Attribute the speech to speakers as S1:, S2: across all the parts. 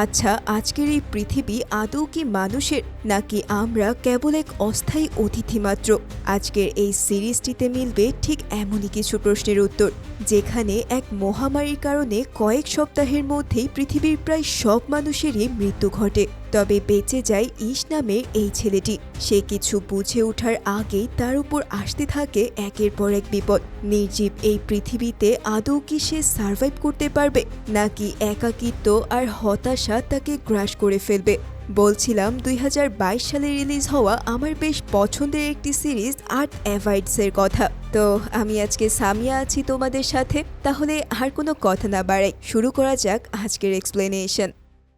S1: আচ্ছা, আজকের এই পৃথিবী আদৌ কি মানুষের, নাকি আমরা কেবল এক অস্থায়ী অতিথি মাত্র? আজকের এই সিরিজটিতে মিলবে ঠিক এমনই কিছু প্রশ্নের উত্তর, যেখানে এক মহামারীর কারণে কয়েক সপ্তাহের মধ্যেই পৃথিবীর প্রায় সব মানুষেরই মৃত্যু ঘটে। তবে বেঁচে যায় ইশ নামের এই ছেলেটি। সে কিছু বুঝে ওঠার আগেই তার উপর আসতে থাকে একের পর এক বিপদ। নির্জীব এই পৃথিবীতে আদৌ কি সে সার্ভাইভ করতে পারবে, নাকি একাকিত্ব আর হতাশা তাকে গ্রাস করে ফেলবে? বলছিলাম ২০২২ সালে রিলিজ হওয়া আমার বেশ পছন্দের একটি সিরিজ আর্ট অ্যাভয়েডসের কথা। তো আমি আজকে সামিয়া আছি তোমাদের সাথে। তাহলে আর কোনো কথা না বাড়াই, শুরু করা যাক আজকের এক্সপ্লেনেশন।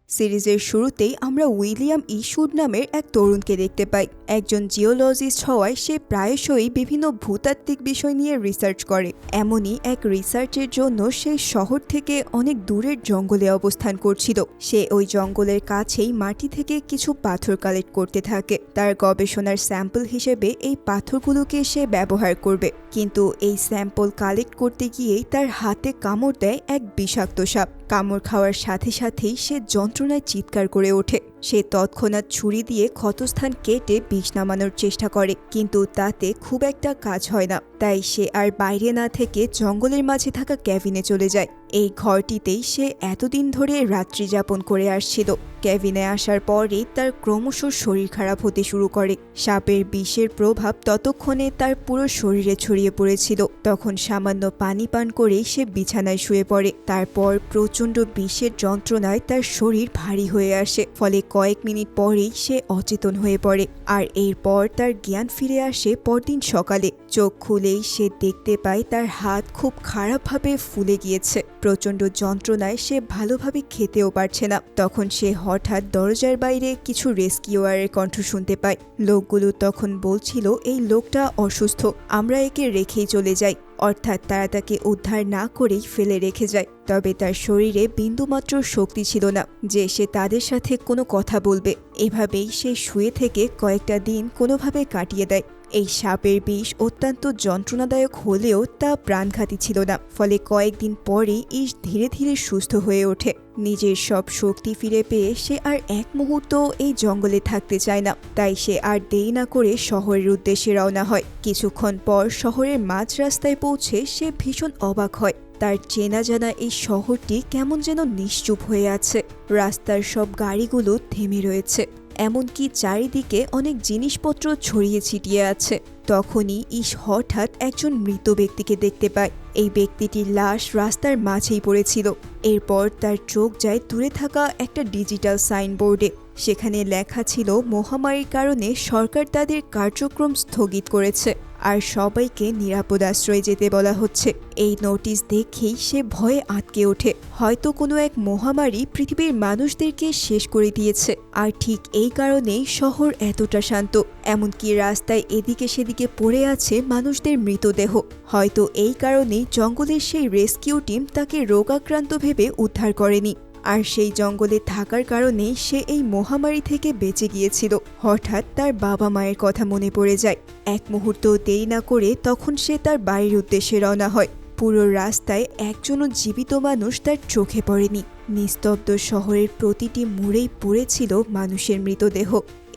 S1: সিরিজের শুরুতেই আমরা উইলিয়াম ইশুড নামের এক তরুণকে দেখতে পাই। একজন জিওলজিস্ট হওয়ায় সে প্রায়শই বিভিন্ন ভূতাত্ত্বিক বিষয় নিয়ে রিসার্চ করে। এমনই এক রিসার্চের জন্য সে শহর থেকে অনেক দূরের জঙ্গলে অবস্থান করছিল। সে ওই জঙ্গলের কাছেই মাটি থেকে কিছু পাথর কালেক্ট করতে থাকে। তার গবেষণার স্যাম্পল হিসেবে এই পাথরগুলোকে সে ব্যবহার করবে। কিন্তু এই স্যাম্পল কালেক্ট করতে গিয়েই তার হাতে কামড় দেয় এক বিষাক্ত সাপ। কামড় খাওয়ার সাথে সাথেই সে যন্ত্রণায় চিৎকার করে ওঠে। সে তৎক্ষণাৎ ছুরি দিয়ে ক্ষতস্থান কেটে বিষ নামানোর চেষ্টা করে, কিন্তু তাতে খুব একটা কাজ হয় না। তাই সে আর বাইরে না থেকে জঙ্গলের মাঝে থাকা ক্যাবিনে চলে যায়। এই ঘরটিতেই সে এতদিন ধরে রাত্রি যাপন করে আসছিল। ক্যাবিনে আসার পরেই তার ক্রমশ শরীর খারাপ হতে শুরু করে। সাপের বিষের প্রভাব ততক্ষণে তার পুরো শরীরে ছড়িয়ে পড়েছিল। তখন সামান্য পানি পান করেই সে বিছানায় শুয়ে পড়ে। তারপর প্রচণ্ড বিষের যন্ত্রণায় তার শরীর ভারী হয়ে আসে। ফলে কয়েক মিনিট পরেই সে অচেতন হয়ে পড়ে। আর এরপর তার জ্ঞান ফিরে আসে পরদিন সকালে। চোখ খুলেই সে দেখতে পায় তার হাত খুব খারাপভাবে ফুলে গিয়েছে। প্রচণ্ড যন্ত্রণায় সে ভালোভাবে খেতেও পারছে না। তখন সে হঠাৎ দরজার বাইরে কিছু রেস্কিউয়ারের কণ্ঠ শুনতে পায়। লোকগুলো তখন বলছিল এই লোকটা অসুস্থ, আমরা একে রেখেই চলে যাই। অর্থাৎ তারা তাকে উদ্ধার না করেই ফেলে রেখে যায়। তবে তার শরীরে বিন্দুমাত্র শক্তি ছিল না যে সে তাদের সাথে কোনো কথা বলবে। এভাবেই সে শুয়ে থেকে কয়েকটা দিন কোনোভাবে কাটিয়ে দেয়। এই সাপের বিষ অত্যন্ত যন্ত্রণাদায়ক হলেও তা প্রাণঘাতী ছিল না। ফলে কয়েকদিন পরেই ইশ ধীরে ধীরে সুস্থ হয়ে ওঠে। নিজের সব শক্তি ফিরে পেয়ে সে আর এক মুহূর্ত এই জঙ্গলে থাকতে চায় না। তাই সে আর দেরি না করে শহরের উদ্দেশ্যে রওনা হয়। কিছুক্ষণ পর শহরের মাঝ রাস্তায় পৌঁছে সে ভীষণ অবাক হয়। তার চেনা জানা এই শহরটি কেমন যেন নিশ্চুপ হয়ে আছে। রাস্তার সব গাড়িগুলো থেমে রয়েছে, এমনকি চারিদিকে অনেক জিনিসপত্র ছড়িয়ে ছিটিয়ে আছে। তখনই ইশ হঠাৎ একজন মৃত ব্যক্তিকে দেখতে পায়। এই ব্যক্তিটির লাশ রাস্তার মাঝেই পড়েছিল। এরপর তার চোখ যায় দূরে থাকা একটা ডিজিটাল সাইনবোর্ডে। সেখানে লেখা ছিল মহামারীর কারণে সরকার তাদের কার্যক্রম স্থগিত করেছে আর সবাইকে নিরাপদ আশ্রয়ে যেতে বলা হচ্ছে। এই নোটিশ দেখেই সে ভয়ে আটকে ওঠে। হয়তো কোনো এক মহামারী পৃথিবীর মানুষদেরকে শেষ করে দিয়েছে। আর ঠিক এই কারণেই শহর এতটা শান্ত। এমনকি রাস্তায় এদিকে সেদিকে পড়ে আছে মানুষদের মৃতদেহ। হয়তো এই কারণেই জঙ্গলের সেই রেস্কিউ টিম তাকে রোগাক্রান্ত ভেবে উদ্ধার করেনি। আর সেই জঙ্গলে থাকার কারণেই সে এই মহামারী থেকে বেঁচে গিয়েছিল। হঠাৎ তার বাবা মায়ের কথা মনে পড়ে যায়। এক মুহূর্ত দেরি না করে তখন সে তার বাড়ির উদ্দেশ্যে রওনা হয়। পুরো রাস্তায় একজনও জীবিত মানুষ তার চোখে পড়েনি। নিস্তব্ধ শহরের প্রতিটি মোড়েই পড়েছিল মানুষের মৃতদেহ।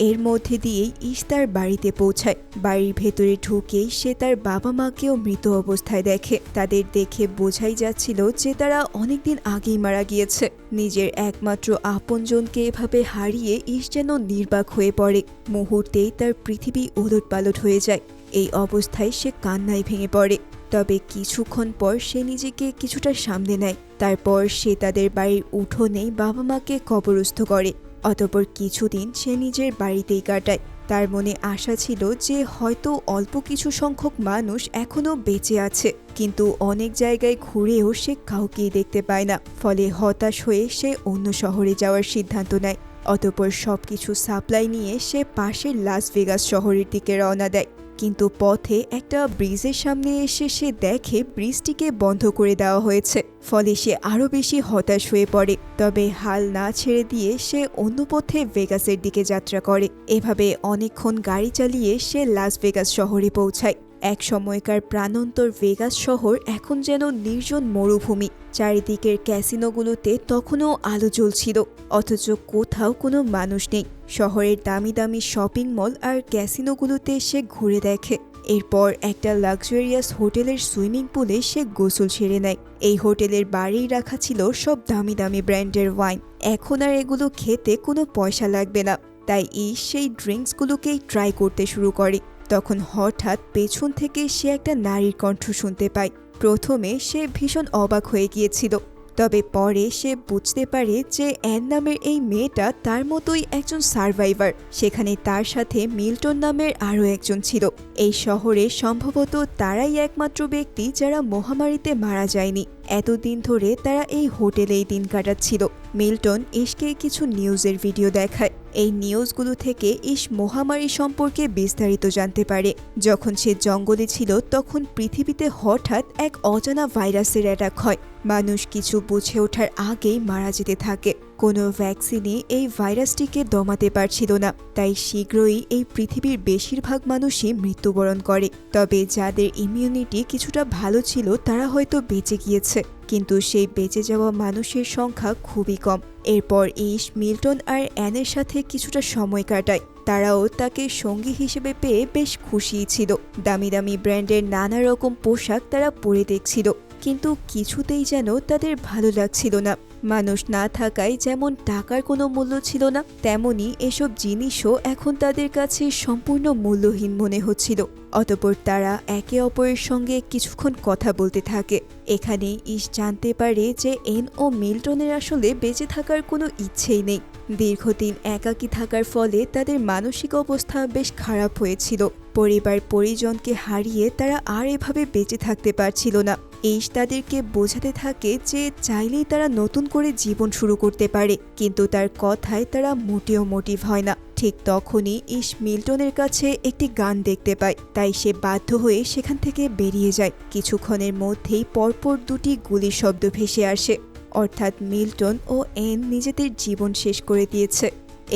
S1: এর মধ্যে দিয়েই ইশ তার বাড়িতে পৌঁছায়। বাড়ির ভেতরে ঢুকেই সে তার বাবা মাকেও মৃত অবস্থায় দেখে। তাদের দেখে বোঝাই যাচ্ছিল যে তারা অনেকদিন আগেই মারা গিয়েছে। নিজের একমাত্র আপনজনকে এভাবে হারিয়ে ইশ যেন নির্বাক হয়ে পড়ে। মুহূর্তেই তার পৃথিবী ওলটপালট হয়ে যায়। এই অবস্থায় সে কান্নায় ভেঙে পড়ে। তবে কিছুক্ষণ পর সে নিজেকে কিছুটা সামলে নেয়। তারপর সে তাদের বাড়ির উঠোনেই বাবা মাকে কবরস্থ করে। অতঃপর কিছুদিন সে নিজের বাড়িতেই কাটায়। তার মনে আশা ছিল যে হয়তো অল্প কিছু সংখ্যক মানুষ এখনও বেঁচে আছে, কিন্তু অনেক জায়গায় ঘুরেও সে কাউকেই দেখতে পায় না। ফলে হতাশ হয়ে সে অন্য শহরে যাওয়ার সিদ্ধান্ত নেয়। অতঃপর সবকিছু সাপ্লাই নিয়ে সে পাশের লাস ভেগাস শহরের দিকে রওনা দেয়। কিন্তু পথে একটা ব্রিজের সামনে এসে সে দেখে ব্রিজটিকে বন্ধ করে দেওয়া হয়েছে। ফলে সে আরও বেশি হতাশ হয়ে পড়ে। তবে হাল না ছেড়ে দিয়ে সে অন্য পথে ভেগাসের দিকে যাত্রা করে। এভাবে অনেকক্ষণ গাড়ি চালিয়ে সে লাস ভেগাস শহরে পৌঁছায়। এক সময়কার প্রাণন্তর ভেগাস শহর এখন যেন নির্জন মরুভূমি। চারিদিকের ক্যাসিনোগুলোতে তখনও আলো জ্বলছিল, অথচ কোথাও কোনো মানুষ নেই। শহরের দামি দামি শপিং মল আর ক্যাসিনোগুলোতে সে ঘুরে দেখে। এরপর একটা লাক্সারিয়াস হোটেলের সুইমিং পুলে সে গোসল সেরে নেয়। এই হোটেলের বাড়িই রাখা ছিল সব দামি দামি ব্র্যান্ডের ওয়াইন। এখন আর এগুলো খেতে কোনো পয়সা লাগবে না, তাই সেই ড্রিঙ্কসগুলোকেই ট্রাই করতে শুরু করে। তখন হঠাৎ পেছন থেকে সে একটা নারীর কণ্ঠ শুনতে পায়। প্রথমে সে ভীষণ অবাক হয়ে গিয়েছিল, তবে পরে সে বুঝতে পারে যে অ্যান নামের এই মেয়েটা তার মতোই একজন সার্ভাইভার। সেখানে তার সাথে মিল্টন নামের আরও একজন ছিল। এই শহরে সম্ভবত তারাই একমাত্র ব্যক্তি যারা মহামারীতে মারা যায়নি। এতদিন ধরে তারা এই হোটেলেই দিন কাটাচ্ছিল। মিল্টন ইশকে কিছু নিউজের ভিডিও দেখায়। এই নিউজগুলো থেকে ইশ মহামারী সম্পর্কে বিস্তারিত জানতে পারে। যখন সে জঙ্গলে ছিল তখন পৃথিবীতে হঠাৎ এক অজানা ভাইরাসের অ্যাটাক হয়। মানুষ কিছু বুঝে ওঠার আগেই মারা যেতে থাকে। কোনো ভ্যাকসিনই এই ভাইরাসটিকে দমাতে পারছিল না, তাই শীঘ্রই এই পৃথিবীর বেশিরভাগ মানুষই মৃত্যুবরণ করে। তবে যাদের ইমিউনিটি কিছুটা ভালো ছিল তারা হয়তো বেঁচে গিয়েছে, কিন্তু সেই বেঁচে যাওয়া মানুষের সংখ্যা খুবই কম। এরপর ইশ মিল্টন আর অ্যানের সাথে কিছুটা সময় কাটায়। তারাও তাকে সঙ্গী হিসেবে পেয়ে বেশ খুশিই ছিল। দামি দামি ব্র্যান্ডের নানা রকম পোশাক তারা পরে দেখছিল, কিন্তু কিছুতেই যেন তাদের ভালো লাগছিল না। মানুষ না থাকায় যেমন টাকার কোনো মূল্য ছিল না, তেমনি এসব জিনিসও এখন তাদের কাছে সম্পূর্ণ মূল্যহীন মনে হচ্ছিল। অতঃপর তারা একে অপরের সঙ্গে কিছুক্ষণ কথা বলতে থাকে। এখানেই ইশ জানতে পারে যে এন ও মিল্টনের আসলে বেঁচে থাকার কোনো ইচ্ছেই নেই। দীর্ঘদিন একাকী থাকার ফলে তাদের মানসিক অবস্থা বেশ খারাপ হয়েছিল। পরিবার পরিজনকে হারিয়ে তারা আর এভাবে বেঁচে থাকতে পারছিল না। ইশ তাদেরকে বোঝাতে থাকে যে চাইলেই তারা নতুন করে জীবন শুরু করতে পারে, কিন্তু তার কথায় তারা মোটেও মোটিভ হয় না। ঠিক তখনই ইশ মিল্টনের কাছে একটি গান দেখতে পায়, তাই সে বাধ্য হয়ে সেখান থেকে বেরিয়ে যায়। কিছুক্ষণের মধ্যেই পরপর দুটি গুলির শব্দ ভেসে আসে, অর্থাৎ মিল্টন ও এন নিজেদের জীবন শেষ করে দিয়েছে।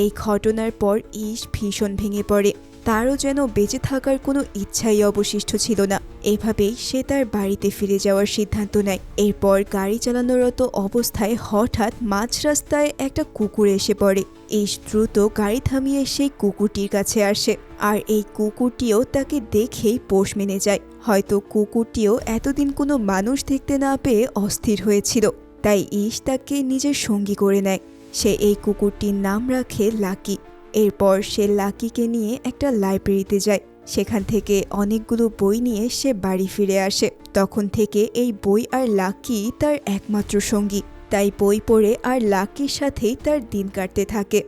S1: এই ঘটনার পর ইশ ভীষণ ভেঙে পড়ে। তারও যেন বেঁচে থাকার কোনো ইচ্ছাই অবশিষ্ট ছিল না। এভাবেই সে তার বাড়িতে ফিরে যাওয়ার সিদ্ধান্ত নেয়। এরপর গাড়ি চালানোরত অবস্থায় হঠাৎ মাঝ রাস্তায় একটা কুকুর এসে পড়ে। ইশ দ্রুত গাড়ি থামিয়ে সেই কুকুরটির কাছে আসে, আর এই কুকুরটিও তাকে দেখেই পোষ মেনে যায়। হয়তো কুকুরটিও এতদিন কোনো মানুষ দেখতে না পেয়ে অস্থির হয়েছিল, তাই ইশ তাকে নিজের সঙ্গী করে নেয়। সে এই কুকুরটির নাম রাখে লাকি। এরপর সে লাকিকে নিয়ে একটা লাইব্রেরিতে যায়। সেখান থেকে অনেকগুলো বই নিয়ে সে বাড়ি ফিরে আসে। তখন থেকে এই বই আর লাকি তার একমাত্র সঙ্গী, তাই বই পড়ে আর লাকির সাথেই তার দিন কাটতে থাকে।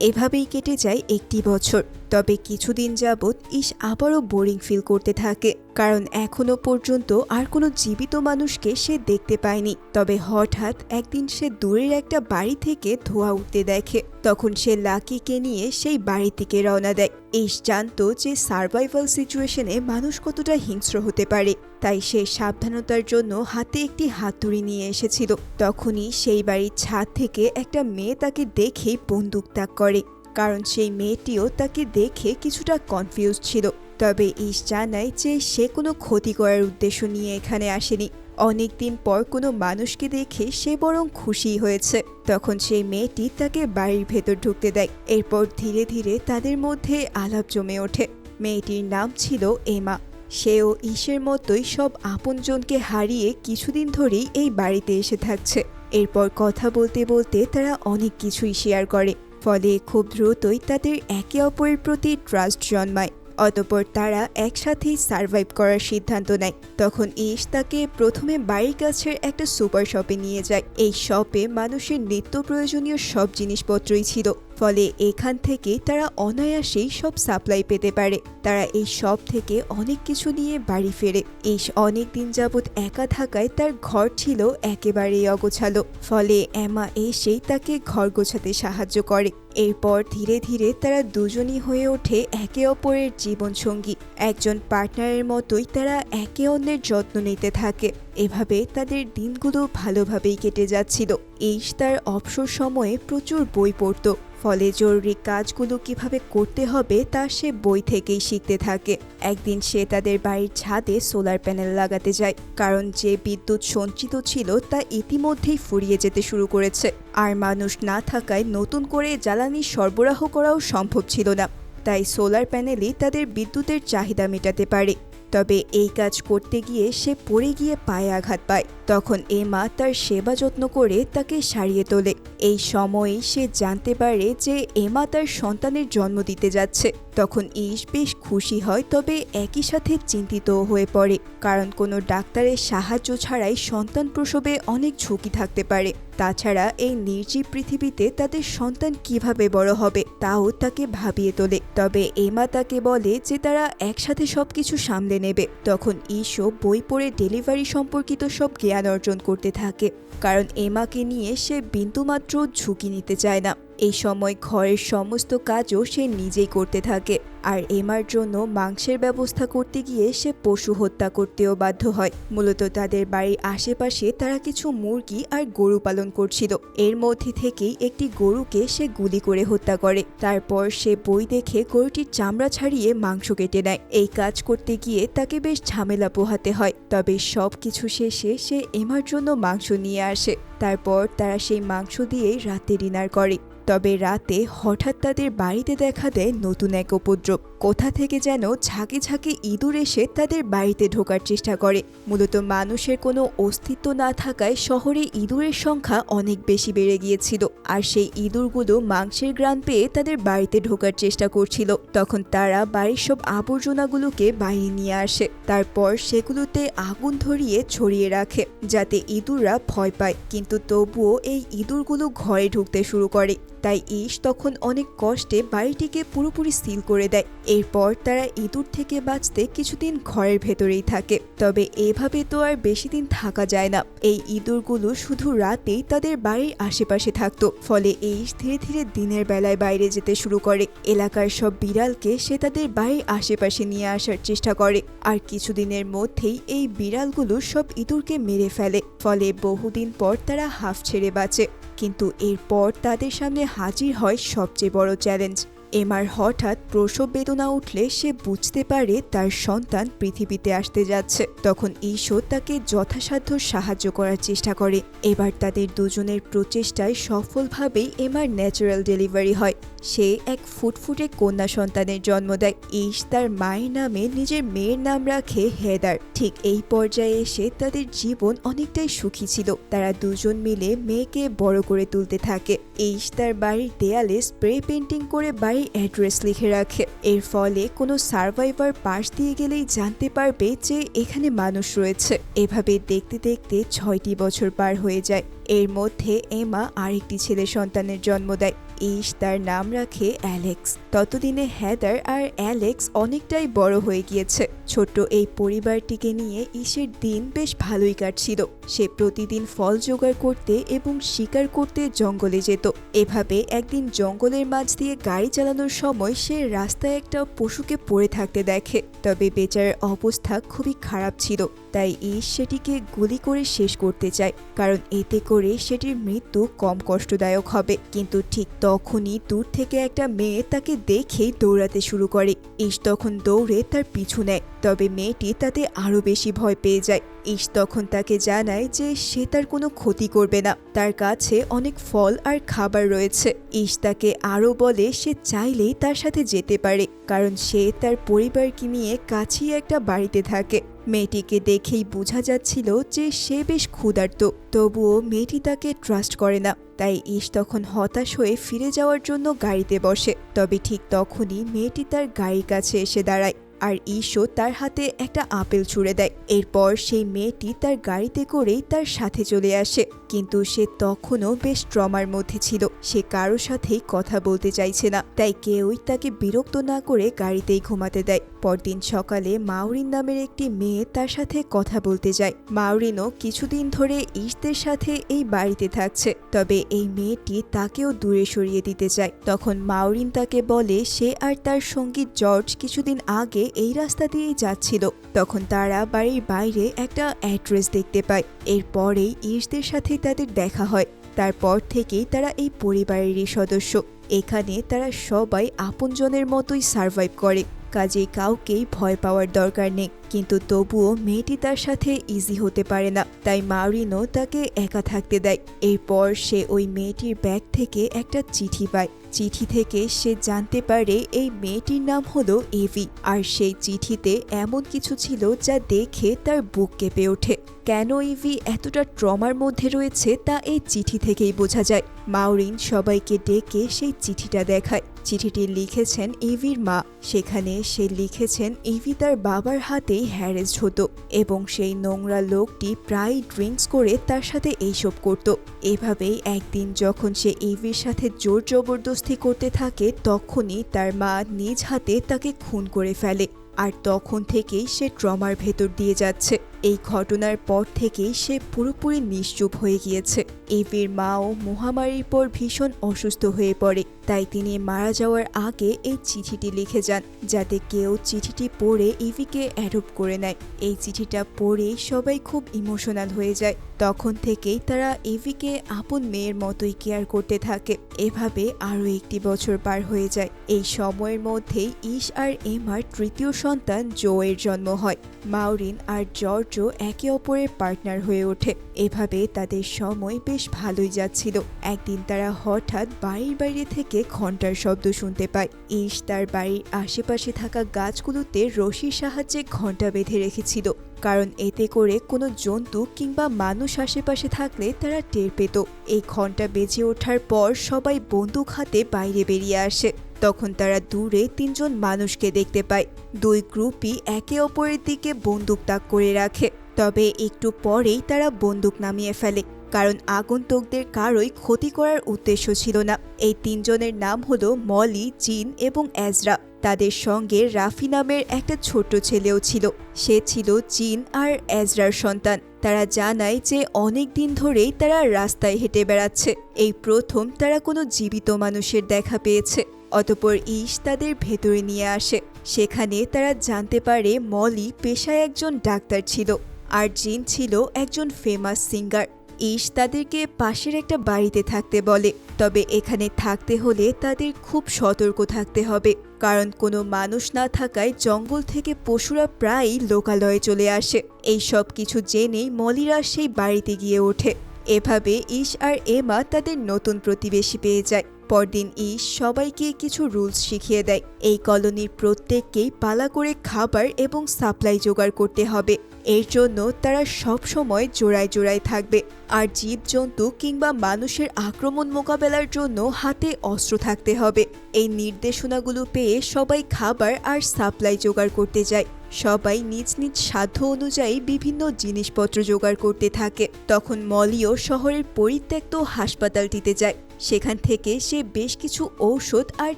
S1: এভাবেই কেটে যায় একটি বছর। তবে কিছুদিন যাবৎ ইশ আবারও বোরিং ফিল করতে থাকে, কারণ এখনো পর্যন্ত আর কোনো জীবিত মানুষকে সে দেখতে পায়নি। তবে হঠাৎ একদিন সে দূরের একটা বাড়ি থেকে ধোঁয়া উঠতে দেখে। তখন সে লাকিকে নিয়ে সেই বাড়ির দিকে রওনা দেয়। ইশ জানতো যে সার্ভাইভাল সিচুয়েশনে মানুষ কতটা হিংস্র হতে পারে, তাই সে সাবধানতার জন্য হাতে একটি হাতুড়ি নিয়ে এসেছিল। তখনই সেই বাড়ির ছাদ থেকে একটা মেয়ে তাকে দেখেই বন্দুক তাক করে, কারণ সেই মেয়েটিও তাকে দেখে কিছুটা কনফিউজ ছিল। তবে ইশ জানায় যে সে কোনো ক্ষতি করার উদ্দেশ্য নিয়ে এখানে আসেনি। অনেকদিন পর কোনো মানুষকে দেখে সে বরং খুশি হয়েছে। তখন সেই মেয়েটি তাকে বাড়ির ভেতর ঢুকতে দেয়। এরপর ধীরে ধীরে তাদের মধ্যে আলাপ জমে ওঠে। মেয়েটির নাম ছিল এমা। সেও ইশের মতোই সব আপনজনকে হারিয়ে কিছুদিন ধরেই এই বাড়িতে এসে থাকছে। এরপর কথা বলতে বলতে তারা অনেক কিছুই শেয়ার করে, ফলে খুব দ্রুতই তাদের একে অপরের প্রতি ট্রাস্ট জন্মায়। অতঃপর তারা একসাথেই সার্ভাইভ করার সিদ্ধান্ত নেয়। তখন ইশ তাকে প্রথমে বাড়ির কাছের একটা সুপার শপে নিয়ে যায়। এই শপে মানুষের নিত্য প্রয়োজনীয় সব জিনিসপত্রই ছিল, ফলে এখান থেকে তারা অনায়াসেই সব সাপ্লাই পেতে পারে। তারা এই শপ থেকে অনেক কিছু নিয়ে বাড়ি ফেরে। ইশ অনেক দিন যাবৎ একা থাকায় তার ঘর ছিল একেবারেই অগোছালো, ফলে এমা এসেই তাকে ঘর গোছাতে সাহায্য করে। এরপর ধীরে ধীরে তারা দুজনই হয়ে ওঠে একে অপরের জীবনসঙ্গী। একজন পার্টনারের মতোই তারা একে অন্যের যত্ন নিতে থাকে। এভাবে তাদের দিনগুলো ভালোভাবেই কেটে যাচ্ছিল। ইশ তার অবসর সময়ে প্রচুর বই পড়ত, ফলে জরুরি কাজগুলো কিভাবে করতে হবে তা সে বই থেকেই শিখতে থাকে। একদিন সে তাদের বাড়ির ছাদে সোলার প্যানেল লাগাতে যায়, কারণ যে বিদ্যুৎ সঞ্চিত ছিল তা ইতিমধ্যেই ফুরিয়ে যেতে শুরু করেছে, আর মানুষ না থাকায় নতুন করে জ্বালানি সরবরাহ করাও সম্ভব ছিল না। তাই সোলার প্যানেলই তাদের বিদ্যুতের চাহিদা মেটাতে পারে। তবে এই কাজ করতে গিয়ে সে পড়ে গিয়ে পায়ে আঘাত পায়। তখন এমা তার সেবা যত্ন করে তাকে সারিয়ে তোলে। এই সময়েই সে জানতে পারে যে এমা তার সন্তানের জন্ম দিতে যাচ্ছে। তখন ঈশ বেশ খুশি হয়, তবে একই সাথে চিন্তিতও হয়ে পড়ে, কারণ কোনো ডাক্তারের সাহায্য ছাড়াই সন্তান প্রসবে অনেক ঝুঁকি থাকতে পারে। তাছাড়া এই নির্জীব পৃথিবীতে তাদের সন্তান কিভাবে বড় হবে তাও তাকে ভাবিয়ে তোলে। তবে এমা তাকে বলে যে তারা একসাথে সবকিছু সামলে নেবে। তখন ঈশও বই পড়ে ডেলিভারি সম্পর্কিত সব জ্ঞান অর্জন করতে থাকে, কারণ এমাকে নিয়ে সে বিন্দুমাত্র ঝুঁকি নিতে চায় না। এই সময় ঘরের সমস্ত কাজও সে নিজেই করতে থাকে, আর এমার জন্য মাংসের ব্যবস্থা করতে গিয়ে সে পশু হত্যা করতেও বাধ্য হয়। মূলত তাদের বাড়ির আশেপাশে তারা কিছু মুরগি আর গরু পালন করছিল। এর মধ্যে থেকেই একটি গরুকে সে গুলি করে হত্যা করে। তারপর সে বই দেখে গরুটির চামড়া ছাড়িয়ে মাংস কেটে নেয়। এই কাজ করতে গিয়ে তাকে বেশ ঝামেলা পোহাতে হয়। তবে সব কিছু শেষে সে এমার জন্য মাংস নিয়ে আসে। তারপর তারা সেই মাংস দিয়েই রাতে ডিনার করে। তবে রাতে হঠাৎ তাদের বাড়িতে দেখা দেয় নতুন এক উপদ্রব। কোথা থেকে যেন ঝাঁকে ঝাঁকে ইঁদুর এসে তাদের বাড়িতে ঢোকার চেষ্টা করে। মূলত মানুষের কোনো অস্তিত্ব না থাকায় শহরে ইঁদুরের সংখ্যা অনেক বেশি বেড়ে গিয়েছিল, আর সেই ইঁদুরগুলো মাংসের ঘ্রাণ পেয়ে তাদের বাড়িতে ঢোকার চেষ্টা করছিল। তখন তারা বাড়ির সব আবর্জনাগুলোকে বাইরে নিয়ে আসে। তারপর সেগুলোতে আগুন ধরিয়ে ছড়িয়ে রাখে, যাতে ইঁদুররা ভয় পায়। কিন্তু তবুও এই ইঁদুরগুলো ঘরে ঢুকতে শুরু করে। তাই ঈশ তখন অনেক কষ্টে বাড়িটিকে পুরোপুরি সিল করে দেয়। এরপর তারা ইঁদুর থেকে বাঁচতে কিছুদিন ঘরের ভেতরেই থাকে। তবে এভাবে তো আর বেশি দিন থাকা যায় না। এই ইঁদুরগুলো শুধু রাতেই তাদের বাড়ির আশেপাশে থাকতো। ফলে ঈশ ধীরে ধীরে দিনের বেলায় বাইরে যেতে শুরু করে। এলাকার সব বিড়ালকে সে তাদের বাড়ির আশেপাশে নিয়ে আসার চেষ্টা করে, আর কিছুদিনের মধ্যেই এই বিড়ালগুলো সব ইঁদুরকে মেরে ফেলে। ফলে বহুদিন পর তারা হাঁফ ছেড়ে বাঁচে। কিন্তু এরপর তাদের সামনে হাজির হয় সবচেয়ে বড় চ্যালেঞ্জ। এমার হঠাৎ প্রসব বেদনা উঠলে সে বুঝতে পারে তার সন্তান পৃথিবীতে আসতে যাচ্ছে। তখন ঈশও তাকে যথাসাধ্য সাহায্য করার চেষ্টা করে। এবার তাদের দুজনের প্রচেষ্টায় সফলভাবেই এমার ন্যাচারাল ডেলিভারি হয়। সে এক ফুটফুটে কন্যা সন্তানের জন্ম দেয়। ঈশ তার মায়ের নামে নিজের মেয়ের নাম রাখে হেদার। ঠিক এই পর্যায়ে এসে তাদের জীবন অনেকটাই সুখী ছিল। তারা দুজন মিলে মেয়েকে বড় করে তুলতে থাকে। ঈশ তার বাড়ির দেয়ালে স্প্রে পেন্টিং করে বাড়ির অ্যাড্রেস লিখে রাখে। এর ফলে কোনো সার্ভাইভার পাশ দিয়ে গেলেই জানতে পারবে যে এখানে মানুষ রয়েছে। এভাবে দেখতে দেখতে 6টি বছর পার হয়ে যায়। এর মধ্যে এমা আরেকটি ছেলে সন্তানের জন্ম দেয়। ঈশ তার নাম রাখে অ্যালেক্স। ততদিনে হেদার আর অ্যালেক্স অনেকটাই বড় হয়ে গিয়েছে। ছোট্ট এই পরিবারটিকে নিয়ে ঈশের দিন বেশ ভালোই কাটছিল। সে প্রতিদিন ফল জোগাড় করতে এবং শিকার করতে জঙ্গলে যেত। এভাবে একদিন জঙ্গলের মাঝ দিয়ে গাড়ি চালানোর সময় সে রাস্তায় একটা পশুকে পড়ে থাকতে দেখে। তবে বেচারার অবস্থা খুবই খারাপ ছিল। তাই ঈশ সেটিকে গুলি করে শেষ করতে চায়, কারণ এতে করে সেটির মৃত্যু কম কষ্টদায়ক হবে। কিন্তু ঠিক তখনই দূর থেকে একটা মেয়ে তাকে দেখেই দৌড়াতে শুরু করে। ঈশ তখন দৌড়ে তার পিছু নেয়। তবে মেয়েটি তাতে আরো বেশি ভয় পেয়ে যায়। ঈশ তখন তাকে জানায় যে সে তার কোনো ক্ষতি করবে না, তার কাছে অনেক ফল আর খাবার রয়েছে। ঈশ তাকে আরো বলে সে চাইলেই তার সাথে যেতে পারে, কারণ সে তার পরিবারকে নিয়ে কাছেই একটা বাড়িতে থাকে। মেয়েটিকে দেখেই বোঝা যাচ্ছিল যে সে বেশ ক্ষুধার্ত। তবুও মেয়েটি তাকে ট্রাস্ট করে না। তাই ঈশ তখন হতাশ হয়ে ফিরে যাওয়ার জন্য গাড়িতে বসে। তবে ঠিক তখনই মেয়েটি তার গাড়ির কাছে এসে দাঁড়ায়, আর ঈশও তার হাতে একটা আপেল ছুঁড়ে দেয়। এরপর সেই মেয়েটি তার গাড়িতে করেই তার সাথে চলে আসে। কিন্তু সে তখনও বেশ ট্রমার মধ্যে ছিল। সে কারোর সাথেই কথা বলতে চাইছে না। তাই কেউই তাকে বিরক্ত না করে গাড়িতেই ঘুমাতে দেয়। পরদিন সকালে মাউরিন নামের একটি মেয়ে তার সাথে কথা বলতে যায়। মাউরিনও কিছুদিন ধরে ঈশদের সাথে এই বাড়িতে থাকছে। তবে এই মেয়েটি তাকেও দূরে সরিয়ে দিতে চায়। তখন মাউরিন তাকে বলে সে আর তার সঙ্গী জর্জ কিছুদিন আগে এই রাস্তা দিয়েই যাচ্ছিল। তখন তারা বাড়ির বাইরে একটা অ্যাড্রেস দেখতে পায়। এরপরেই ঈশদের সাথে তাদের দেখা হয়। তারপর থেকেই তারা এই পরিবারেরই সদস্য। এখানে তারা সবাই আপনজনের মতোই সার্ভাইভ করে, কাজেই কাউকেই ভয় পাওয়ার দরকার নেই। কিন্তু তবুও মেয়েটি তার সাথে ইজি হতে পারে না, তাই মাউরিনো তাকে একা থাকতে দেয়। এরপর সে ওই মেয়েটির ব্যাগ থেকে একটা চিঠি পায়। চিঠি থেকে সে জানতে পারে এই মেয়েটির নাম হলো এভি, আর সেই চিঠিতে এমন কিছু ছিল যা দেখে তার বুক কেঁপে ওঠে। কেন ইভি এতটা ট্রমার মধ্যে রয়েছে তা এই চিঠি থেকেই বোঝা যায়। মাউরিন সবাইকে ডেকে সেই চিঠিটা দেখায়। চিঠিটি লিখেছেন ইভির মা। সেখানে সে লিখেছেন ইভি তার বাবার হাতেই হ্যারেসড হতো এবং সেই নোংরা লোকটি প্রায় ড্রিঙ্কস করে তার সাথে এইসব করত। এভাবেই একদিন যখন সে ইভির সাথে জোর জবরদস্তি করতে থাকে, তখনই তার মা নিজ হাতে তাকে খুন করে ফেলে। আর তখন থেকেই সে ট্রমার ভেতর দিয়ে যাচ্ছে। এই ঘটনার পর থেকেই সে পুরোপুরি নিশ্চুপ হয়ে গিয়েছে। ইভির মাও মহামারীর পর ভীষণ অসুস্থ হয়ে পড়ে, তাই তিনি মারা যাওয়ার আগে এই চিঠিটি লিখে যান, যাতে কেউ চিঠিটি পড়ে ইভিকে অ্যাডপ্ট করে নেয়। এই চিঠিটা পড়ে সবাই খুব ইমোশনাল হয়ে যায়। তখন থেকেই তারা ইভিকে আপন মেয়ের মতোই কেয়ার করতে থাকে। এভাবে আরও একটি বছর পার হয়ে যায়। এই সময়ের মধ্যেই ইশ আর এমার তৃতীয় সন্তান জো-এর জন্ম হয়। মাউরিন আর জর্জও একে অপরের পার্টনার হয়ে ওঠে। এভাবে তাদের সময় বেশ ভালোই যাচ্ছিল। একদিন তারা হঠাৎ বাড়ির বাইরে থেকে ঘন্টার শব্দ শুনতে পায়। ইশ তার বাড়ির আশেপাশে থাকা গাছগুলোতে রশির সাহায্যে ঘন্টা বেঁধে রেখেছিল, কারণ এতে করে কোনো জন্তু কিংবা মানুষ আশেপাশে থাকলে তারা টের পেত। এই ঘন্টা বেজে ওঠার পর সবাই বন্দুক হাতে বাইরে বেরিয়ে আসে। তখন তারা দূরে তিনজন মানুষকে দেখতে পায়। দুই গ্রুপই একে অপরের দিকে বন্দুক তাক করে রাখে। তবে একটু পরেই তারা বন্দুক নামিয়ে ফেলে, কারণ আগন্তুকদের কারোই ক্ষতি করার উদ্দেশ্য ছিল না। এই তিনজনের নাম হলো মলি, জিন এবং এজরা। তাদের সঙ্গে রাফি নামের একটা ছোট্ট ছেলেও ছিল। সে ছিল জিন আর এজরার সন্তান। তারা জানায় যে অনেক দিন ধরেই তারা রাস্তায় হেঁটে বেড়াচ্ছে। এই প্রথম তারা কোনো জীবিত মানুষের দেখা পেয়েছে। অতঃপর ইশ তাদের ভেতরে নিয়ে আসে। সেখানে তারা জানতে পারে মলি পেশায় একজন ডাক্তার ছিল, আর জিন ছিল একজন ফেমাস সিঙ্গার। ইশ তাদেরকে পাশের একটা বাড়িতে থাকতে বলে, তবে এখানে থাকতে হলে তাদের খুব সতর্ক থাকতে হবে, কারণ কোনো মানুষ না থাকায় জঙ্গল থেকে পশুরা প্রায়ই লোকালয়ে চলে আসে। এই সব কিছু জেনেই মলিরা সেই বাড়িতে গিয়ে ওঠে। এভাবে ইশ আর এমা তাদের নতুন প্রতিবেশী পেয়ে যায়। পরদিন ইশ সবাইকে কিছু রুলস শিখিয়ে দেয়। এই কলোনির প্রত্যেককেই পালা করে খাবার এবং সাপ্লাই জোগাড় করতে হবে। এর জন্য তারা সব সময় জোড়ায় জোড়ায় থাকবে, আর জীবজন্তু কিংবা মানুষের আক্রমণ মোকাবেলার জন্য হাতে অস্ত্র থাকতে হবে। এই নির্দেশনাগুলো পেয়ে সবাই খাবার আর সাপ্লাই জোগাড় করতে যায়। সবাই নিজ নিজ সাধ্য অনুযায়ী বিভিন্ন জিনিসপত্র জোগাড় করতে থাকে। তখন মলিও শহরের পরিত্যক্ত হাসপাতালটিতে যায়। সেখান থেকে সে বেশ কিছু ঔষধ আর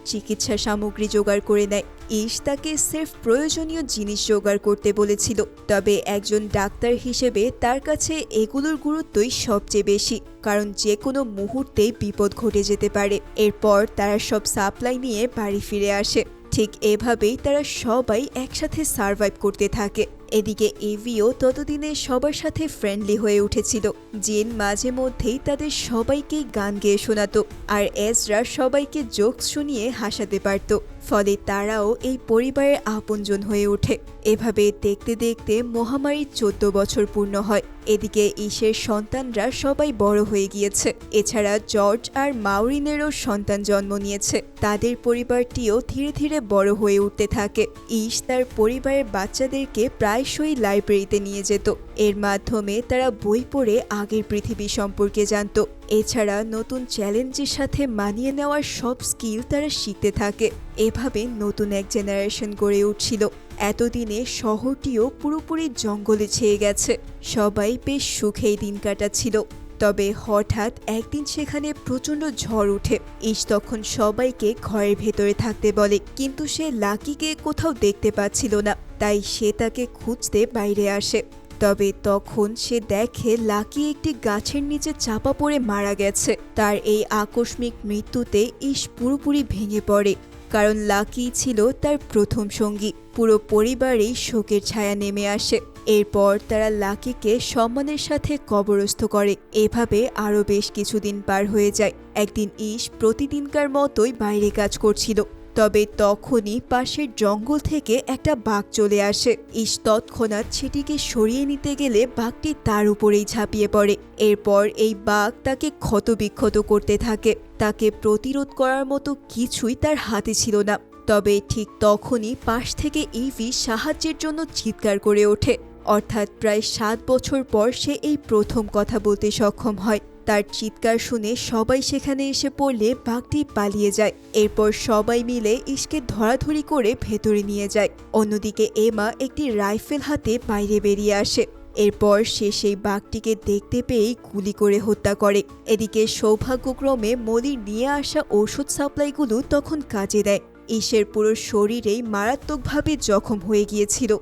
S1: চিকিৎসা সামগ্রী জোগাড় করে নেয়। ইশ তাকে সির্ফ প্রয়োজনীয় জিনিস জোগাড় করতে বলেছিল, তবে একজন ডাক্তার হিসেবে তার কাছে এগুলোর গুরুত্বই সবচেয়ে বেশি, কারণ যে কোনো মুহূর্তেই বিপদ ঘটে যেতে পারে। এরপর তারা সব সাপ্লাই নিয়ে বাড়ি ফিরে আসে। ঠিক এভাবেই তারা সবাই একসাথে সার্ভাইভ করতে থাকে। এদিকে এভিও ততদিনে সবার সাথে ফ্রেন্ডলি হয়ে উঠেছিল। জিন মাঝে মধ্যেই তাদের সবাইকেই গান গেয়ে শোনাতো, আর এজরা সবাইকে জোকস শুনিয়ে হাসাতে পারত। ফলে তারাও এই পরিবারের আপনজন হয়ে ওঠে। এভাবে দেখতে দেখতে মহামারীর 14 বছর পূর্ণ হয়। এদিকে ইশের সন্তানরা সবাই বড় হয়ে গিয়েছে। এছাড়া জর্জ আর মাউরিনেরও সন্তান জন্ম নিয়েছে। তাদের পরিবারটিও ধীরে ধীরে বড় হয়ে উঠতে থাকে। ইশ তার পরিবারের বাচ্চাদেরকে প্রায়শই লাইব্রেরিতে নিয়ে যেত। এর মাধ্যমে তারা বই পড়ে আগের পৃথিবী সম্পর্কে জানত। এছাড়া নতুন চ্যালেঞ্জের সাথে মানিয়ে নেওয়ার সব স্কিল তারা শিখতে থাকে। এভাবে নতুন এক জেনারেশন গড়ে উঠছিল। এতদিনে শহরটিও পুরোপুরি জঙ্গলে ছেয়ে গেছে। সবাই বেশ সুখেই দিন কাটাচ্ছিল। তবে হঠাৎ একদিন সেখানে প্রচণ্ড ঝড় ওঠে। ইশ তখন সবাইকে ঘরের ভেতরে থাকতে বলে, কিন্তু সে লাকিকে কোথাও দেখতে পাচ্ছিল না, তাই সে তাকে খুঁজতে বাইরে আসে। তবে তখন সে দেখে লাকি একটি গাছের নিচে চাপা পড়ে মারা গেছে। তার এই আকস্মিক মৃত্যুতে ইশ পুরোপুরি ভেঙে পড়ে। কারণ লাকি ছিল তার প্রথম সঙ্গী। পুরো পরিবারেই শোকের ছায়া নেমে আসে। এরপর তারা লাকিকে সম্মানের সাথে কবরস্থ করে। এভাবে আরও বেশ কিছুদিন পার হয়ে যায়। একদিন ঈশ প্রতিদিনকার মতোই বাইরে কাজ করছিল। তবে তখনই পাশের জঙ্গল থেকে একটা বাঘ চলে আসে। ঈশ তৎক্ষণাৎ সেটিকে সরিয়ে নিতে গেলে বাঘটি তার উপরেই ঝাঁপিয়ে পড়ে। এরপর এই বাঘ তাকে ক্ষতবিক্ষত করতে থাকে। তাকে প্রতিরোধ করার মতো কিছুই তার হাতে ছিল না। তবে ঠিক তখনই পাশ থেকে ইভি সাহায্যের জন্য চিৎকার করে ওঠে। অর্থাৎ প্রায় 7 বছর পর সে এই প্রথম কথা বলতে সক্ষম হয়। তার চিৎকার শুনে সবাই সেখানে এসে পড়লে বাঘটি পালিয়ে যায়। এরপর সবাই মিলে ঈশকে ধরাধরি করে ভেতরে নিয়ে যায়। অন্যদিকে এমা একটি রাইফেল হাতে বাইরে বেরিয়ে আসে। এরপর সে সেই বাঘটিকে দেখতে পেয়েই গুলি করে হত্যা করে। এদিকে সৌভাগ্যক্রমে মলির নিয়ে আসা ঔষধ সাপ্লাইগুলো তখন কাজে দেয়। ঈশের পুরো শরীরেই মারাত্মকভাবে জখম হয়ে গিয়েছিল,